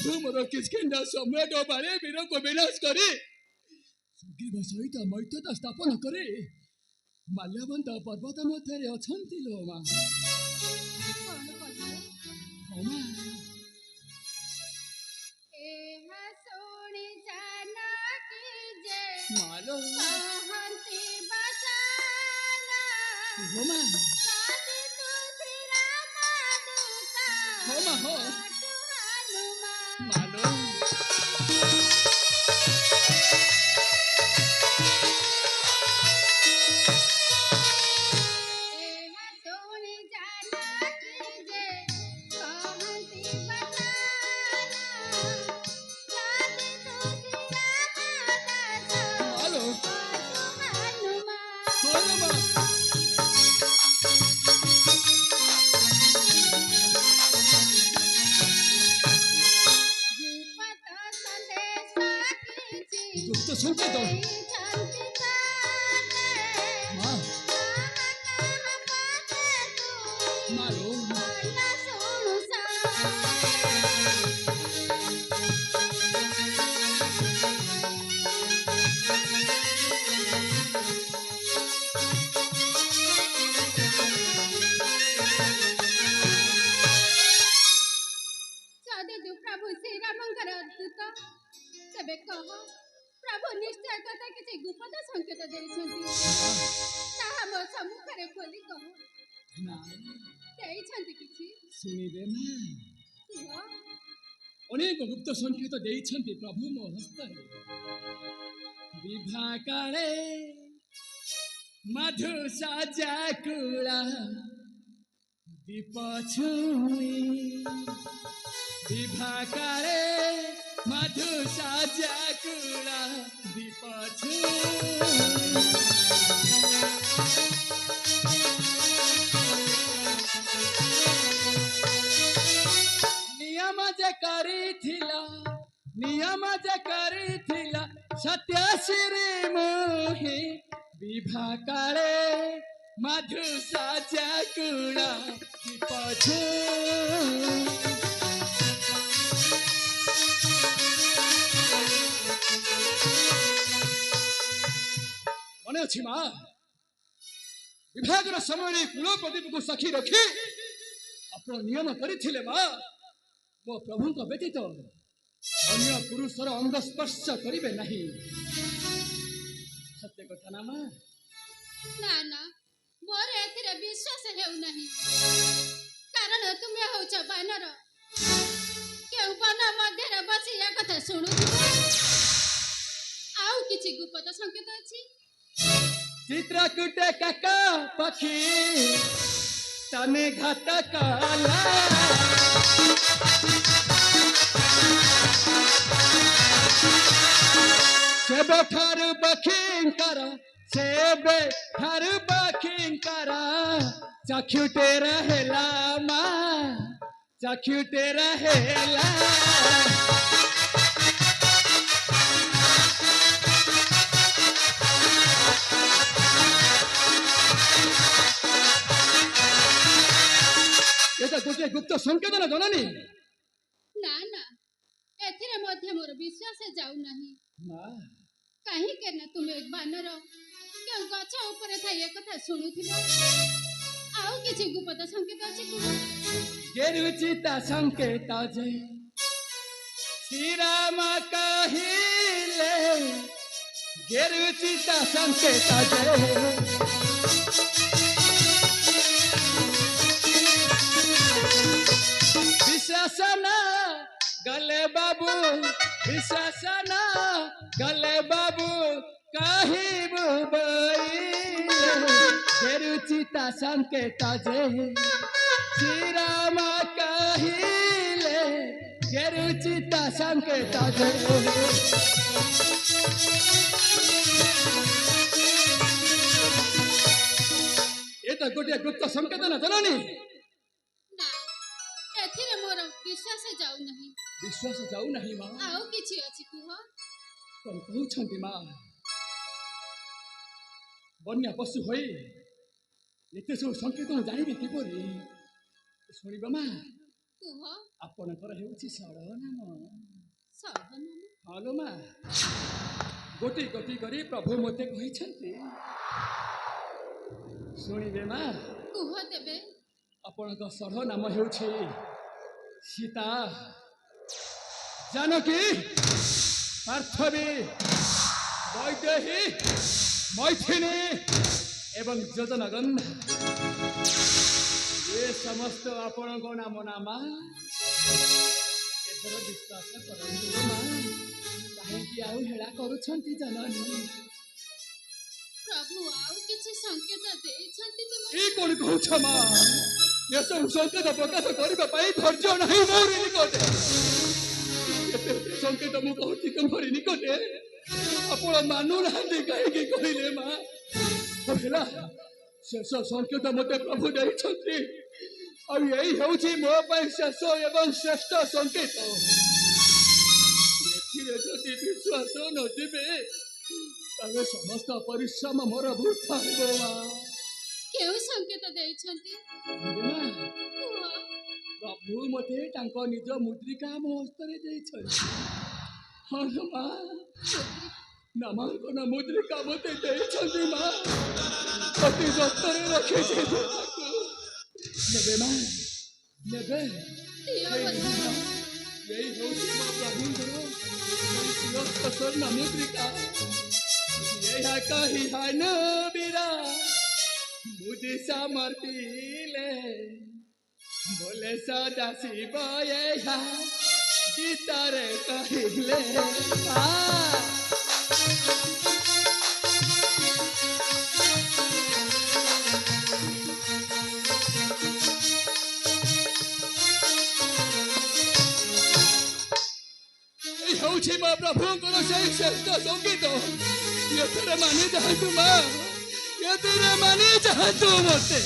प्रभु मोर किष्किंधा सम्राट बारे वीर को विनाश करे सुग्रीव सहित मैत्रता स्थापन करे माल्यवंत पर्वत मध्य अछंती लो मां मां मालो हो मालो प्रभु निश्चय कथा किसी गुप्त संकेत देइछंती ताहा मो सम्मुखरे खोली कह ना देइछंती किछि सुनिबे ना कुह अनेक गुप्त संकेत देइछंती प्रभु मो हस्तरे विभा काले मधु साजा कुला दीप छुई विभा काले मधु साजा कुला दीप नियम जे करिथिला सत्य श्री मोहि विभा काले मधु साजा कुला दीप मन अच्छी माँ विभाग समय कुलप्रदीप को साक्षी रखी अपन नियम करथिले माँ मो प्रभु को व्यतीत अन्य पुरुषर अंग स्पर्श करिवे नहीं सत्य कथा ना माँ ना ना मोर एथिरे विश्वास हेउ नहीं कारण तुमे होछ बानर केउ बना मध्य बसी या कथा सुनु आउ किछि गुप्त संकेत अछि चित्रकूटे काका पक्षी तने घात काला सेबे ठारू बखिंकर चक्षुटे रहेला माँ चक्षुटे रहेला गोटे गुप्त संकेत ना जननी ना ना एथिरे मध्य मोर विश्वास जाउ नहीं माँ काहे के ना तुमे बानर के गछ ऊपर थाई एक कथा सुनुथिलो आउ किछि गुप्त संकेत अछि कुह गेरुचिता संकेत जे श्री राम कहिले गेरुचिता संकेत जे विश्वासना गले बाबू विश्वासना गले बाबू कहिबु गेरुचिता संकेत जे श्री राम कहिले गेरुचिता संकेत जे ये तो गोटे गुप्त संकेत ना जननी ना एथिरे मोर विश्वास जाउ नहीं विश्वास जाऊ नहीं माँ आउ किछि अछि कुह कौन कहउछंती माँ बन्या पशु होई एते सब संकेत जानिबे किपरि शुणिबा माँ कुह ଆପଣଙ୍କର ହେଉଛି ସରଳ ନାମ। ସର୍ବନାମ ହଲୋ ମା, ଗୋଟି ଗୋଟି କରି ପ୍ରଭୁ ମୋତେ କହିଛନ୍ତି, ଶୁଣିବେ ମା। କୁହ ତେବେ। ଆପଣଙ୍କ ସରଳ ନାମ ହେଉଛି ସୀତା, ଜାନକୀ, ପାର୍ଥବୀ, ବୈଦେହୀ, ମୈଥିନୀ ଏବଂ ଯୋଜନଗନ୍ଧା। ଏ ସମସ୍ତ ଆପଣଙ୍କ ନାମ ନା ମା? ଏଥର ବିଶ୍ୱାସ କରନ୍ତୁ ମା, କାହିଁକି ଆଉ ହେଳା କରୁଛନ୍ତି ଜନନୀ? ପ୍ରଭୁ ଆଉ କିଛି ସଂକେତ ଦେଇଛନ୍ତି ତୁମକୁ? ଏ କଣ କହୁଛ ମା? ଏସବୁ ସଂକେତ ପ୍ରକାଶ କରିବା ପାଇଁ ଧୈର୍ଯ୍ୟ ନାହିଁ ମୋରି ନିକଟେ। ଏତେ ସଂକେତ ମୁଁ କହୁଛି ତୁମରି ନିକଟେ, ଆପଣ ମାନୁନାହାନ୍ତି କାହିଁକି କହିଲେ ମା? ହେଲା, ଶେଷ ସଂକେତ ମୋତେ ପ୍ରଭୁ ଦେଇଛନ୍ତି, ଆଉ ଏଇ ହେଉଛି ମୋ ପାଇଁ ଶେଷ ଏବଂ ଶ୍ରେଷ୍ଠ ସଂକେତ। ଏଥିରେ ଯଦି ବିଶ୍ୱାସ ନ ଯିବେ, ତାହେଲେ ସମସ୍ତ ପରିଶ୍ରମ ମୋର ବୃଥା ହେବ ମା। କେଉଁ ସଂକେତ ଦେଇଛନ୍ତି ମା, କୁହ। ପ୍ରଭୁ ମୋତେ ତାଙ୍କ ନିଜ ମୁଦ୍ରିକା ମୋ ହସ୍ତରେ ଦେଇଛନ୍ତି। ହଁ ମା, ନାମାଙ୍କନ ମୁଦ୍ରିକା ମୋତେ ଦେଇଛନ୍ତି ମା। ଅତି ଯତ୍ନରେ ରଖିଛି ତାକୁ। ନେବେ ମା, ନେବେ। ଦିଅ ଏଇ ବଧୁ। ହେଉଛି ମୋ ପ୍ରଭୁଙ୍କର ସ୍ୱର୍ଣ୍ଣ ମୁଦ୍ରିକା। ଏହା କହି ହାନବୀରା ମୁଦି ସମର୍ପିଲେ, ବୋଲେ ସଦା ଶିବ ଏହା ଗୀତରେ କହିଲେ। ହେଉଛି ମୋ ପ୍ରଭୁଙ୍କର ସେଇ ଶ୍ରେଷ୍ଠ ସଙ୍ଗୀତ। ଏଥିରେ ମାନି ଯାଆନ୍ତୁ ମା, ଏଥିରେ ମାନି ଯାଆନ୍ତୁ ମୋତେ।